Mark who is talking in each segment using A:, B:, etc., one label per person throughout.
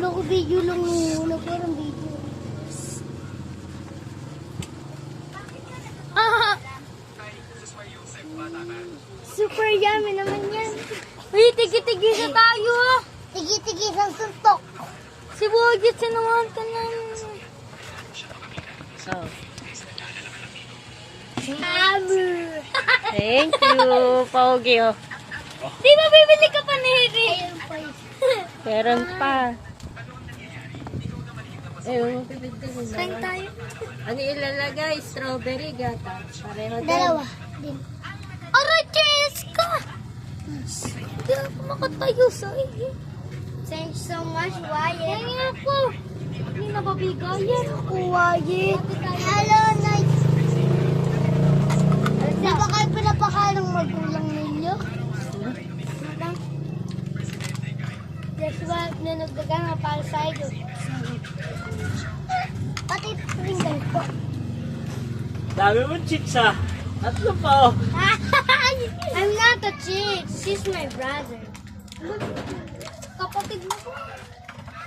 A: Wala ko video lang muna. Parang video. Ah! Super yummy naman yan. Uy, tigi-tigi na tayo. Tigi-tigi sa suntok. Si Wogit, sinuwan ka na.
B: Oh.
A: Hammer.
B: Thank you, Pogi. Oh.
A: Di ba bibili ka pa ni Hiri? Ayun pa yun.
B: Meron pa. Eh,
A: Saan tayo?
B: ano ilalagay? Strawberry gata. Pareho din.
A: Dalawa. Din. Aray, Jessica! Hindi ako makatayo sa iyo. Thanks so much, Wyatt. Ay, ako. Hindi nababigayan. Ako, Wyatt. Hello, nice. Di ba kayo pinapakain ng magulang ninyo? That's why nanagdagan nga para sa iyo. Pati tinggal ko.
C: Dami mo chicks ah. Tatlo pa oh.
A: I'm not a chick. She's my brother. Kapatid mo ko.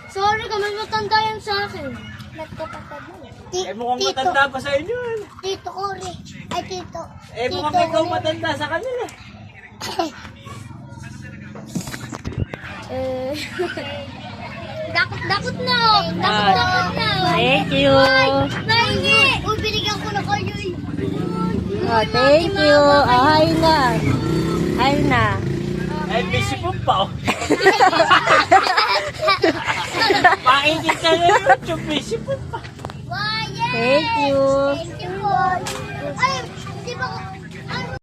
A: Sorry ka, may matanda yan sa akin. Nagkapatid mo.
C: Eh mukhang matanda pa sa inyo.
A: Tito Ori. Ay, tito.
C: Eh mukhang ikaw matanda sa kanila.
A: Dakot na oh. Dakot na oh.
B: Thank you.
A: Nahingi. Uy, binigyan ko na kayo eh.
B: Oh, thank you. Oh, hi na. Hi na.
C: Eh busy po pa oh. Pakinggan ka na yung busy po pa.
A: Wyatt.
B: Thank you.
A: Thank you, Wyatt. Ay,